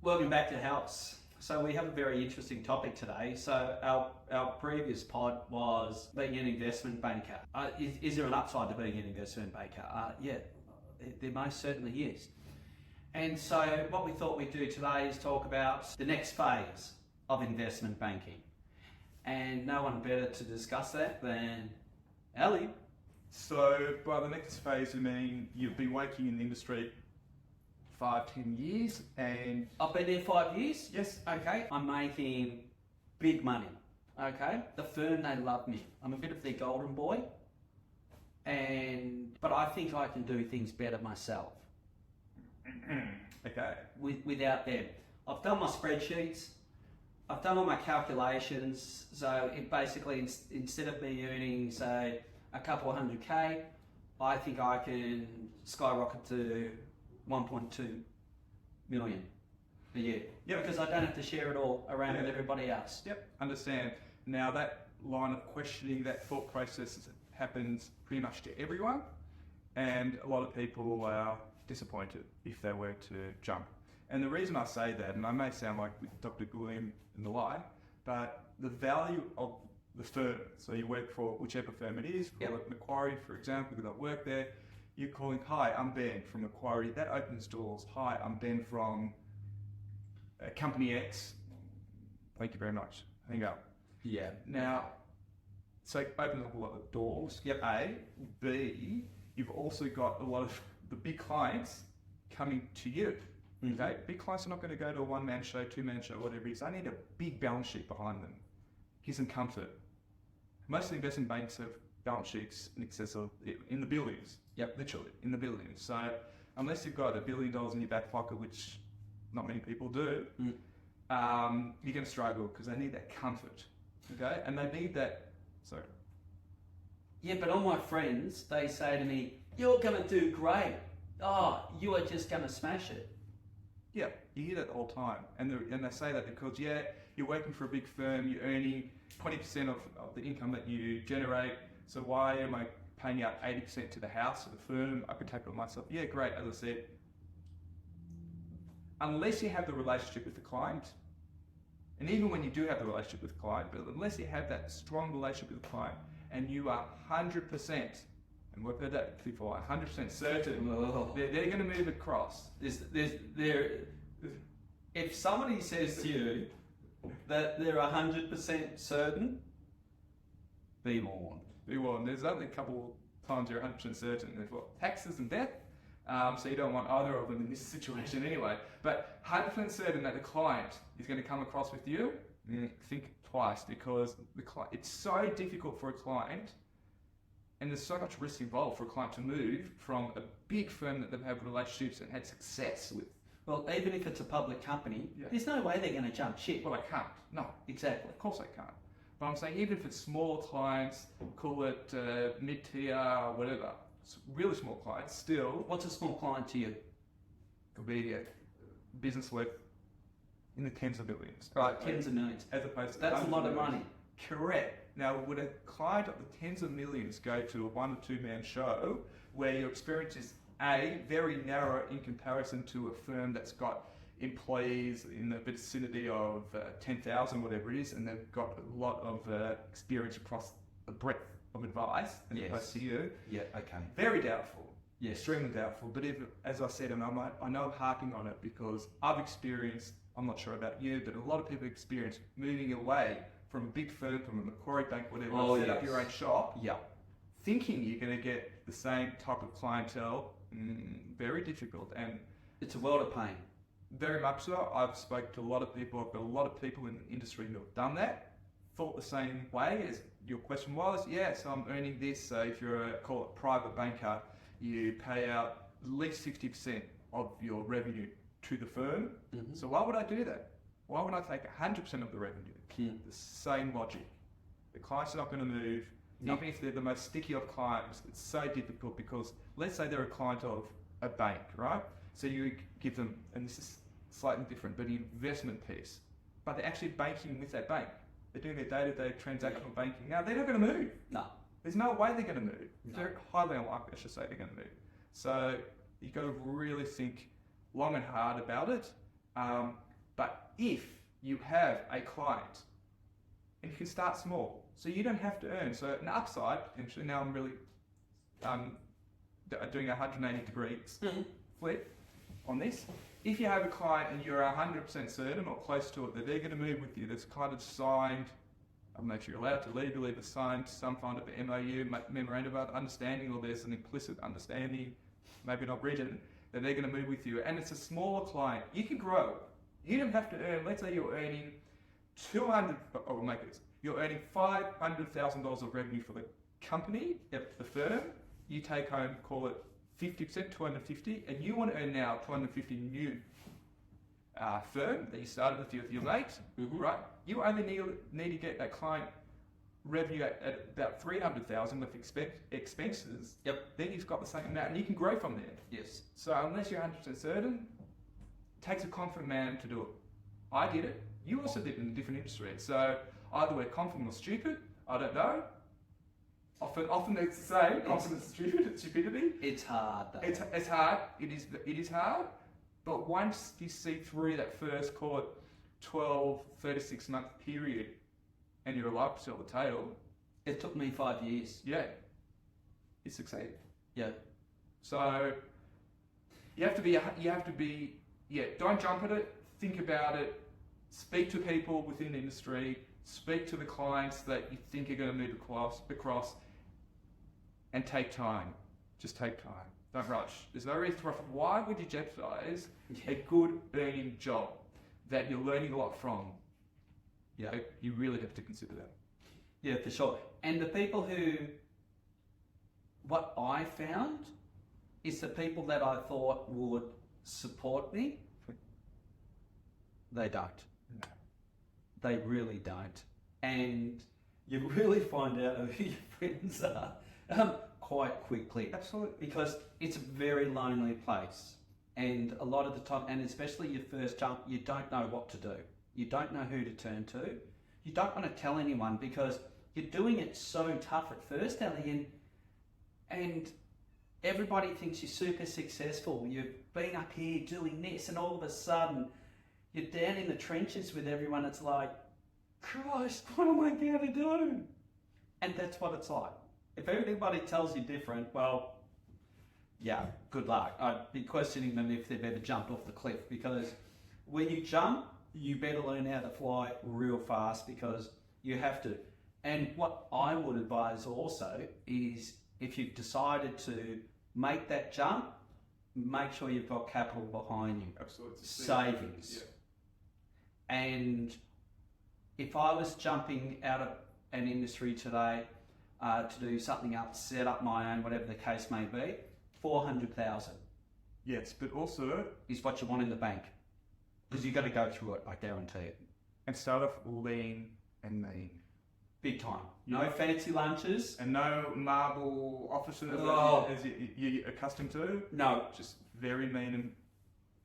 Welcome back to the house. So we have a very interesting topic today. So our previous pod was being an investment banker. Is there an upside to being an investment banker? Yeah, there most certainly is. And so what we thought we'd do today is talk about the next phase of investment banking. And no one better to discuss that than Ali. So by the next phase, you mean you've been working in the industry 5-10 years, and I've been there 5 years. yes, Okay. I'm making big money. Okay. The firm, they love me. I'm a bit of their golden boy. But I think I can do things better myself okay, without them. I've done my spreadsheets. I've done all my calculations. So it basically, instead of me earning, say, a couple of 100K, I think I can skyrocket to 1.2 million a year. Yep. Because I don't have to share it all around with Yeah. everybody else. yep, understand. Now that line of questioning, that thought process happens pretty much to everyone, and a lot of people are disappointed if they were to jump. And the reason I say that, and I may sound like with Dr. Guilhem and the like, but the value of the firm, so you work for whichever firm it is, call it Macquarie, for example, because I work there, you're calling, hi, I'm Ben from Macquarie, that opens doors. Hi, I'm Ben from Company X, thank you very much, hang up. Yeah. Now, so it opens up a lot of doors, Yep. A. B, you've also got a lot of the big clients coming to you. Mm-hmm. Okay, big clients are not going to go to a one-man show, two-man show, whatever it is. They need a big balance sheet behind them. Gives them comfort. Most of the investment banks have balance sheets in excess of, in the billions. Yep. Literally, in the billions. So unless you've got $1 billion in your back pocket, which not many people do, you're going to struggle because they need that comfort. Okay, and they need that. Sorry. Yeah, but all my friends, they say to me, you're going to do great. Oh, you are just going to smash it. Yeah, you hear that all the time, and they say that because you're working for a big firm, you're earning 20% of the income that you generate. So why am I paying out 80% to the house or the firm? I could take it on myself. Yeah, great. As I said, unless you have the relationship with the client, and even when you do have the relationship with the client, but unless you have that strong relationship with the client, and you are 100%, and we've heard that before, 100% certain, they're going to move across. If somebody says to you that they're 100% certain, be warned. Be warned. There's only a couple times you're 100% certain. There's what, taxes and death. So you don't want either of them in this situation anyway. But 100% certain that the client is going to come across with you, think twice, because it's so difficult for a client, and there's so much risk involved for a client to move from a big firm that they've had relationships and had success with. Well, even if it's a public company, there's no way they're going to jump ship. Well, I can't. No, Exactly. of course I can't. But I'm saying even if it's smaller clients, call it mid-tier, whatever, really small clients, still, What's a small client to you? could be a business worth in the tens of millions. Right, tens of millions. As opposed to That's a hundreds lot of millions. money. Correct. Now, would a client of the tens of millions go to a 1 or 2 man show where your experience is very narrow in comparison to a firm that's got employees in the vicinity of 10,000, whatever it is, and they've got a lot of experience across the breadth of advice as opposed to you? Yeah, okay. Very doubtful. Yes. Extremely doubtful. But if, as I said, and I know I'm harping on it because I've experienced, I'm not sure about you, but a lot of people experience moving away from a big firm, from a Macquarie Bank, whatever, set up your own shop, Yeah. thinking you're going to get the same type of clientele. Very difficult, and It's a world of pain. very much so. I've spoken to a lot of people. I've got a lot of people in the industry who have done that, thought the same way as your question was. Yeah, so I'm earning this. So if you're call it private banker, you pay out at least 60% of your revenue to the firm. Mm-hmm. So why would I do that? Why would I take 100% of the revenue? The same logic. The client's not going to move. No. Even if they're the most sticky of clients, it's so difficult because let's say they're a client of a bank, right? So you give them, and this is slightly different, but an investment piece. But they're actually banking with that bank. They're doing their day-to-day transactional banking. Now, they're not going to move. No. There's no way they're going to move. No. They're highly unlikely, I should say, they're going to move. So you've got to really think long and hard about it. if you have a client, and you can start small, so you don't have to earn. So an upside, potentially, now I'm really doing a 180 degrees flip on this. If you have a client and you're 100% certain or close to it that they're going to move with you, that's kind of signed, I don't know if you're allowed to legally, but signed some kind of MOU, memorandum of understanding, or there's an implicit understanding, maybe not written, that they're going to move with you, and it's a smaller client, you can grow. You don't have to earn, let's say you're earning you're earning $500,000 of revenue for the company, the firm, you take home, call it 50%, 250, and you want to earn now 250 new firm that you started with your mate, right? You only need to get that client revenue at about 300,000 with expenses. Then you've got the same amount, and you can grow from there. Yes. So unless you're 100% certain, it takes a confident man to do it. I did it. You also did it in a different industry. So either we're confident or stupid. I don't know. Often it's the same. Confidence, stupidity. It's hard though. It's hard. It is hard. But once you see through that first, call it 12, 36 month period, and you're alive to tell the tale. It took me 5 years. Yeah. You succeed. Yeah. So you have to be, don't jump at it, think about it, speak to people within the industry, speak to the clients that you think are going to move across, and take time. Just take time. Don't rush. There's no reason to rush. Why would you jeopardize a good earning job that you're learning a lot from? Yeah. You really have to consider that. Yeah, for sure. And the people what I found is the people that I thought would support me, they don't. No. They really don't. And you really find out who your friends are quite quickly. Absolutely. Because it's a very lonely place. And a lot of the time, and especially your first jump, you don't know what to do. You don't know who to turn to. You don't want to tell anyone because you're doing it so tough at first, Ellie, and everybody thinks you're super successful. You've been up here doing this, and all of a sudden you're down in the trenches with everyone. It's like, Christ, what am I going to do? And that's what it's like. If everybody tells you different, well, yeah, good luck. I'd be questioning them if they've ever jumped off the cliff, because when you jump, you better learn how to fly real fast, because you have to. And what I would advise also is, if you've decided to make that jump, make sure you've got capital behind you. Absolutely. Savings. Yeah. And if I was jumping out of an industry today to do something up, set up my own, whatever the case may be, 400,000. Yes, but also is what you want in the bank, because you've got to go through it. I guarantee it. And start off lean and mean. Big time. No fancy lunches. And no marble offices as you're accustomed to. No. Just very mean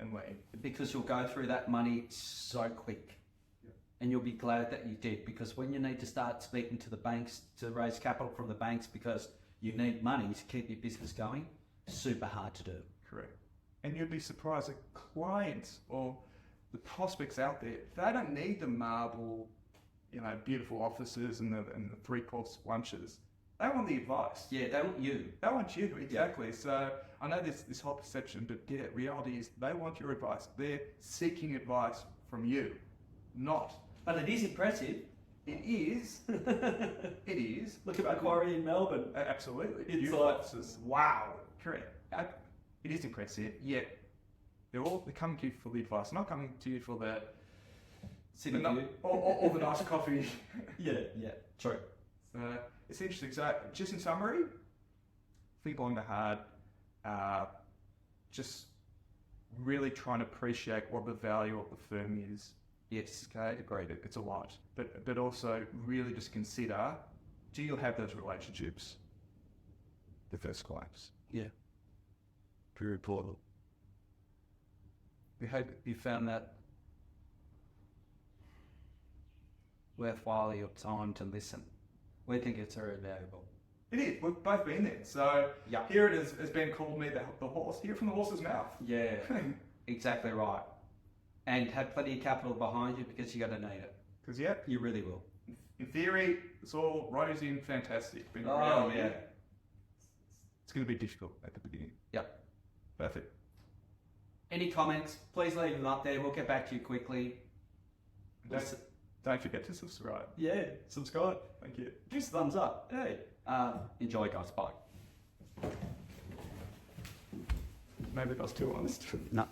and lean. Because you'll go through that money so quick. Yeah. And you'll be glad that you did, because when you need to start speaking to the banks to raise capital from the banks because you need money to keep your business going, super hard to do. Correct. And you'd be surprised that clients or the prospects out there, they don't need the marble, beautiful offices and the three-course lunches. They want the advice. Yeah, they want you. They want you, exactly. Yeah. So I know this whole perception, but yeah, reality is they want your advice. They're seeking advice from you, not. But it is impressive. It is. It is. Look at Macquarie in Melbourne. Absolutely. It's Youth like, officers. wow. Correct. It is impressive, yet they're coming to you for the advice, not coming to you for the or the nice coffee. Yeah, true. So it's interesting. So just in summary, think long and hard. Just really trying to appreciate what the value of the firm is. Yes, okay, agreed. It's a lot, but also really just consider: do you have those relationships? The first clients. Yeah. Very important. We hope you found that worthwhile your time to listen. We think it's very valuable. It is. We've both been there. So yeah. Here it is, has Ben called me the horse. Hear it from the horse's mouth. Yeah, exactly right. and have plenty of capital behind you because you're going to need it. Because yeah, You really will. in theory, it's all rosy and fantastic. But in Oh, reality, yeah. it's going to be difficult at the beginning. Yep. Perfect. Any comments, please leave them up there. We'll get back to you quickly. Don't forget to subscribe. Yeah, subscribe. Thank you. Just thumbs up. Hey. Enjoy, guys. Bye. Maybe I was too honest. No.